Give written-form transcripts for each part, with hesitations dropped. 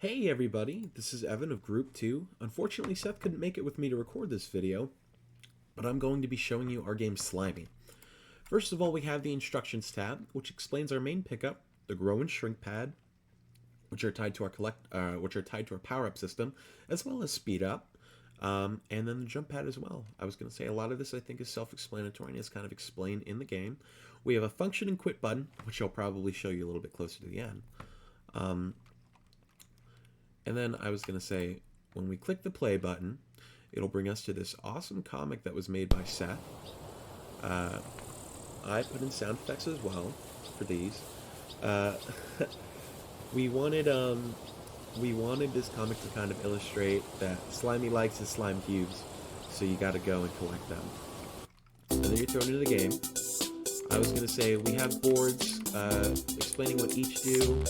Hey everybody, this is Evan of Group 2. Unfortunately, Seth couldn't make it with me to record this video, but I'm going to be showing you our game Slimy. First of all, we have the Instructions tab, which explains our main pickup, the Grow and Shrink pad, which are tied to our power-up system, as well as Speed Up, and then the Jump pad as well. I was going to say a lot of this I think is self-explanatory and is kind of explained in the game. We have a Function and Quit button, which I'll probably show you a little bit closer to the end. And then I was going to say, when we click the play button, it'll bring us to this awesome comic that was made by Seth. I put in sound effects as well for these. we wanted this comic to kind of illustrate that Slimy likes his slime cubes, so you got to go and collect them. And then you're thrown into the game. I was going to say we have boards explaining what each do.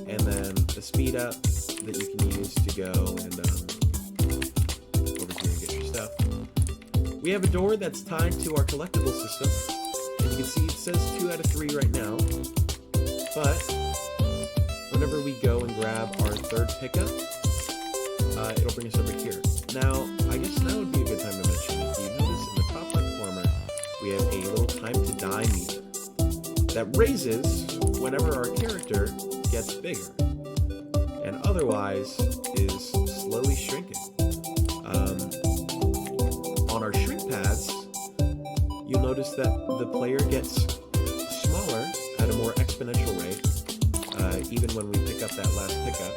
And then a speed up that you can use to go and over here and get your stuff. We have a door that's tied to our collectible system. And you can see it says 2 out of 3 right now. But whenever we go and grab our third pickup, it'll bring us over here. Now, I guess now would be a good time to mention, if you notice in the top left corner, we have a little time to die meter that raises whenever our character gets bigger, and otherwise is slowly shrinking. On our shrink pads, you'll notice that the player gets smaller at a more exponential rate, even when we pick up that last pickup.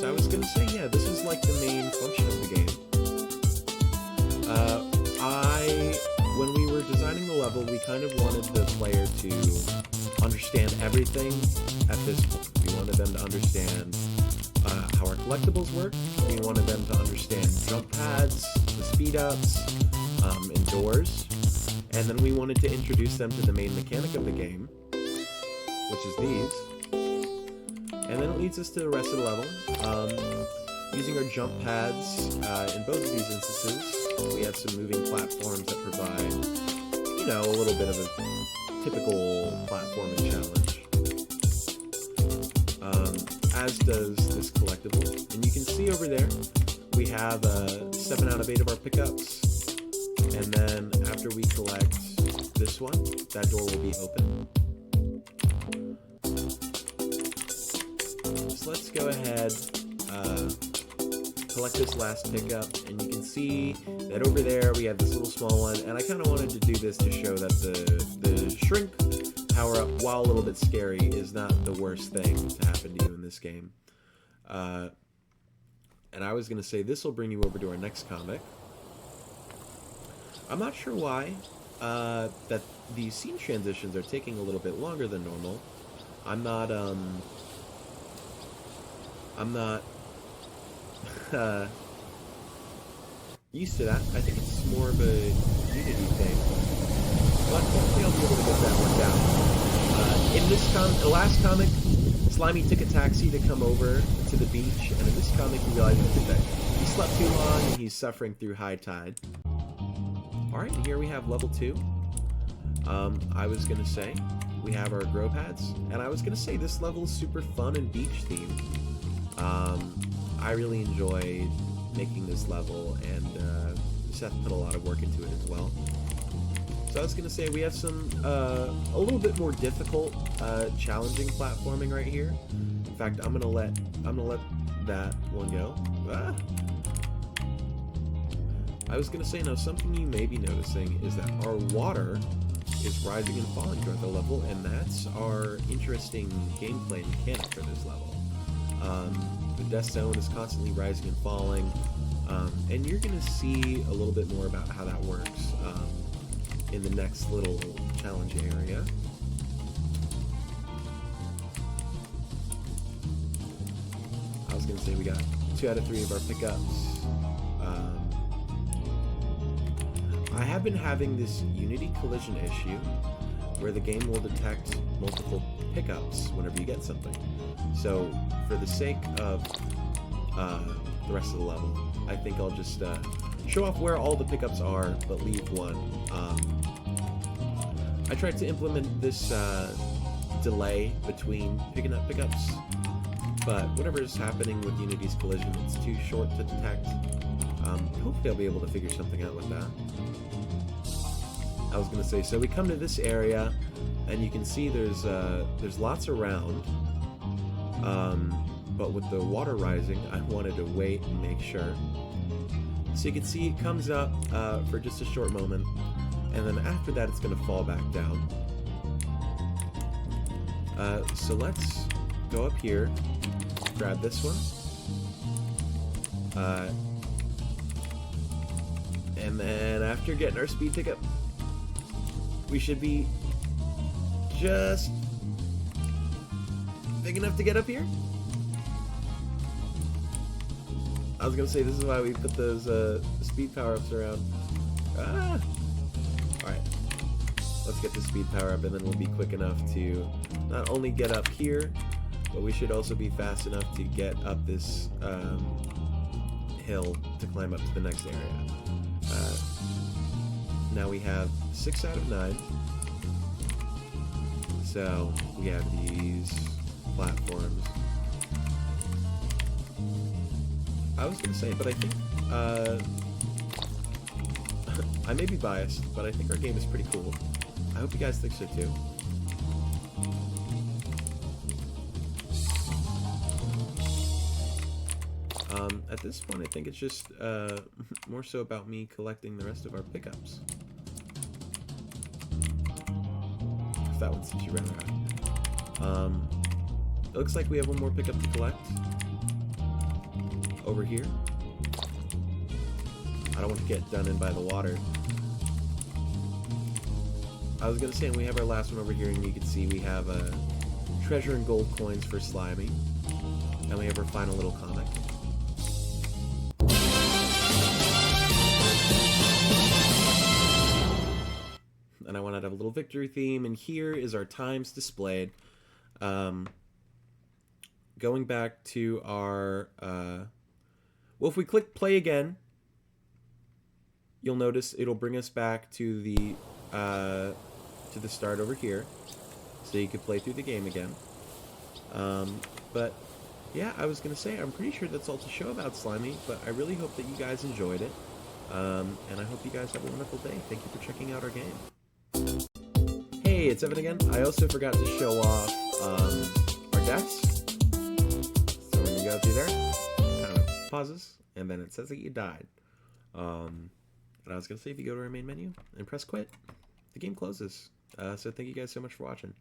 So I was going to say, yeah, this is like the main function of the game. When we were designing the level, we kind of wanted the player to understand everything at this point. We wanted them to understand how our collectibles work. We wanted them to understand jump pads, the speed ups, and doors. And then we wanted to introduce them to the main mechanic of the game, which is these. And then it leads us to the rest of the level. Using our jump pads in both of these instances, we have some moving platforms that provide, you know, a little bit of a typical platforming challenge. As does this collectible. And you can see over there, we have 7 out of 8 of our pickups. And then after we collect this one, that door will be open. So let's go ahead, collect this last pickup, and you can see that over there we have this little small one, and I kind of wanted to do this to show that the shrink power-up, while a little bit scary, is not the worst thing to happen to you in this game. And I was going to say this will bring you over to our next comic. I'm not sure why that these scene transitions are taking a little bit longer than normal. I'm not used to that. I think it's more of a Unity thing. But hopefully I'll be able to get that worked out. In this the last comic, Slimy took a taxi to come over to the beach, and in this comic he realized that he slept too long and he's suffering through high tide. Alright, here we have level 2. I was going to say, we have our grow pads, and I was going to say this level is super fun and beach themed. I really enjoyed making this level, and Seth put a lot of work into it as well. So I was going to say we have some a little bit more difficult, challenging platforming right here. In fact, I'm gonna let that one go. I was going to say, now something you may be noticing is that our water is rising and falling throughout the level, and that's our interesting gameplay mechanic for this level. The death zone is constantly rising and falling, and you're going to see a little bit more about how that works in the next little challenge area. I was going to say we got 2 out of 3 of our pickups. I have been having this Unity collision issue where the game will detect multiple pickups whenever you get something. So for the sake of the rest of the level, I think I'll just show off where all the pickups are, but leave one. I tried to implement this delay between picking up pickups, but whatever is happening with Unity's collision, it's too short to detect. Hopefully I'll be able to figure something out with that. I was gonna say, so we come to this area, and you can see there's lots around, but with the water rising, I wanted to wait and make sure. So you can see it comes up for just a short moment, and then after that it's gonna fall back down. So let's go up here, grab this one, and then after getting our speed ticket, we should be just big enough to get up here. I was gonna say, this is why we put those speed power-ups around. Alright, let's get the speed power up, and then we'll be quick enough to not only get up here, but we should also be fast enough to get up this hill to climb up to the next area. Now we have 6 out of 9. So we have these platforms. I was gonna say, but I think I may be biased, but I think our game is pretty cool. I hope you guys think so too. At this point, I think it's just more so about me collecting the rest of our pickups. If that one suits you rather high. It looks like we have one more pickup to collect over here. I don't want to get done in by the water. I was gonna say, we have our last one over here, and you can see we have treasure and gold coins for Slimy, and we have our final little comic. And I wanted to have a little victory theme, and here is our times displayed. Going back to our well, if we click play again, you'll notice it'll bring us back to the start over here, so you could play through the game again. But yeah, I was gonna say, I'm pretty sure that's all to show about Slimy, but I really hope that you guys enjoyed it, and I hope you guys have a wonderful day. Thank you for checking out our game. Hey, it's Evan again. I also forgot to show off our deaths. So when you go through there, it kind of pauses, and then it says that you died. And I was going to say, if you go to our main menu and press quit, the game closes. So thank you guys so much for watching.